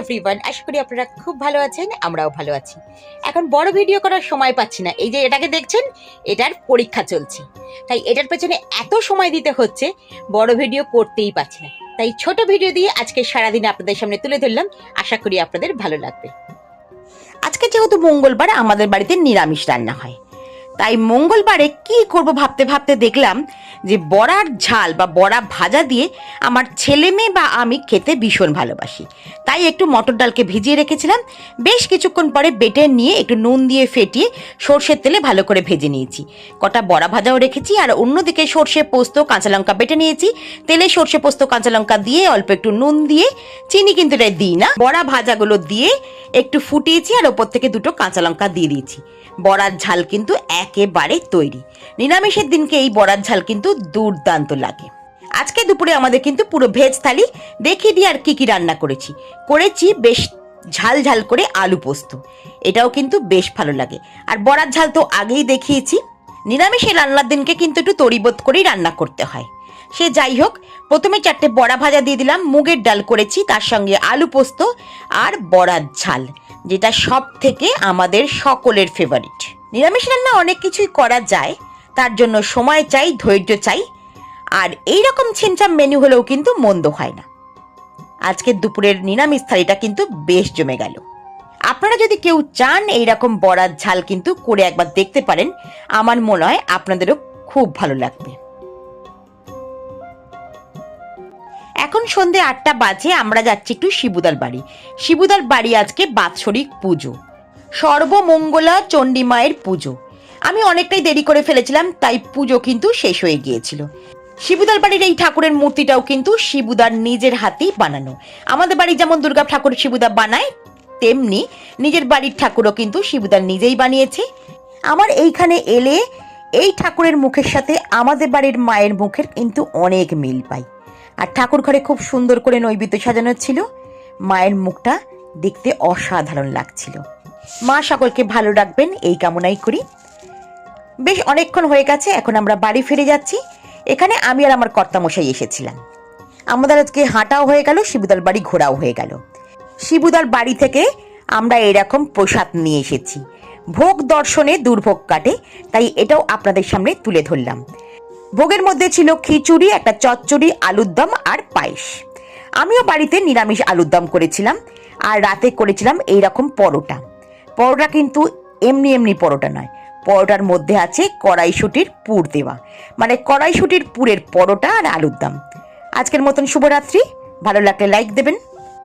Everyone, আশা করি আপনারা খুব ভালো আছেন, আমরাও ভালো আছি। এখন বড় ভিডিও করার সময় পাচ্ছি না। এই যে এটাকে দেখছেন, এটার পরীক্ষা চলছে, তাই এটার পেছনে এত সময় দিতে হচ্ছে, বড় ভিডিও করতেই পারছি না। তাই ছোট ভিডিও দিয়ে আজকে সারাদিন আপনাদের সামনে তুলে ধরলাম। আশা করি আপনাদের ভালো লাগবে। আজকে যেহেতু মঙ্গলবার, আমাদের বাড়িতে নিরামিষ রান্না হয়, তাই মঙ্গলবারে কি করব ভাবতে ভাবতে দেখলাম যে বড়ার ঝাল বা বড়া ভাজা দিয়ে আমার ছেলে মেয়ে বা আমি খেতে ভীষণ ভালোবাসি। তাই একটু মটর ডালকে ভিজিয়ে রেখেছিলাম, বেশ কিছুক্ষণ পরে বেটে নিয়ে একটু নুন দিয়ে ফেটিয়ে সর্ষের তেলে ভালো করে ভেজে নিয়েছি। কটা বড়া ভাজাও রেখেছি, আর অন্যদিকে সর্ষে পোস্ত কাঁচা লঙ্কা বেটে নিয়েছি। তেলে সর্ষে পোস্ত কাঁচা লঙ্কা দিয়ে অল্প একটু নুন দিয়ে, চিনি কিন্তু এটা দিই না, বড়া ভাজাগুলো দিয়ে একটু ফুটিয়েছি, আর ওপর থেকে দুটো কাঁচা লঙ্কা দিয়ে দিয়েছি। বড়ার ঝাল কিন্তু একেবারে তৈরি। নিরামিষের দিনকে এই বড়ার ঝাল কিন্তু দুর্দান্ত লাগে। আজকে দুপুরে আমাদের কিন্তু পুরো ভেজ থালি। দেখিয়ে দিই আর কি কি রান্না করেছি বেশ ঝাল ঝাল করে আলু পোস্ত, এটাও কিন্তু বেশ ভালো লাগে। আর বড়ার ঝাল তো আগেই দেখিয়েছি। নিরামিষের রান্নার দিনকে কিন্তু একটু তরিবোধ করেই রান্না করতে হয়। সে যাই হোক, প্রথমে 4টে বড়া ভাজা দিয়ে দিলাম, মুগের ডাল করেছি, তার সঙ্গে আলু পোস্ত আর বড়ার ঝাল, যেটা সব থেকে আমাদের সকলের ফেভারিট। নিরামিষ রান্না অনেক কিছুই করা যায়, তার জন্য সময় চাই, ধৈর্য চাই, আর এইরকম ছিমছাম মেনু হলেও কিন্তু মন্দ হয় না। আজকের দুপুরের নিরামিষ থালিটা কিন্তু বেশ জমে গেল। আপনারা যদি কেউ চান এইরকম বড়ার ঝাল কিন্তু করে একবার দেখতে পারেন, আমার মনে হয় আপনাদেরও খুব ভালো লাগবে। এখন সন্ধে 8টা বাজে, আমরা যাচ্ছি একটু শিবুদার বাড়ি। শিবুদার বাড়ি আজকে বাৎসরিক পুজো, সর্বমঙ্গলা চণ্ডী মায়ের পুজো। আমি অনেকটাই দেরি করে ফেলেছিলাম, তাই পুজো কিন্তু শেষ হয়ে গিয়েছিল। শিবুদার বাড়ির এই ঠাকুরের মূর্তিটাও কিন্তু শিবুদার নিজের হাতেই বানানো। আমাদের বাড়ি যেমন দুর্গা ঠাকুর শিবুদা বানায়, তেমনি নিজের বাড়ির ঠাকুরও কিন্তু শিবুদার নিজেই বানিয়েছে। আমার এইখানে এলে এই ঠাকুরের মুখের সাথে আমাদের বাড়ির মায়ের মুখের কিন্তু অনেক মিল পাই। আর ঠাকুর ঘরে খুব সুন্দর করে নৈবেদ্য সাজানো ছিল, মায়ের মুখটা দেখতে অসাধারণ লাগছিল। মা সকলকে ভালো রাখবেন এই কামনাই করি। বেশ অনেকক্ষণ হয়ে গেছে, এখন আমরা বাড়ি ফিরে যাচ্ছি। এখানে আমি আর আমার কর্তামশাই এসেছিলাম। আমাদের আজকে হাঁটাও হয়ে গেল, শিবুদার বাড়ি ঘোরাও হয়ে গেল। শিবুদার বাড়ি থেকে আমরা এরকম প্রসাদ নিয়ে এসেছি। ভোগ দর্শনে দুর্ভোগ কাটে, তাই এটাও আপনাদের সামনে তুলে ধরলাম। ভোগের মধ্যে ছিল খিচুড়ি, একটা চচ্চড়ি, আলুর দম আর পায়েস। আমিও বাড়িতে নিরামিষ আলুর দম করেছিলাম, আর রাতে করেছিলাম এইরকম পরোটা। পরোটা কিন্তু এমনি এমনি পরোটা নয়, পরোটার মধ্যে আছে কড়াইশুঁটির পুর দেওয়া, মানে কড়াইশুঁটির পুরের পরোটা আর আলুর দম। আজকের মতন শুভরাত্রি। ভালো লাগলে লাইক দেবেন।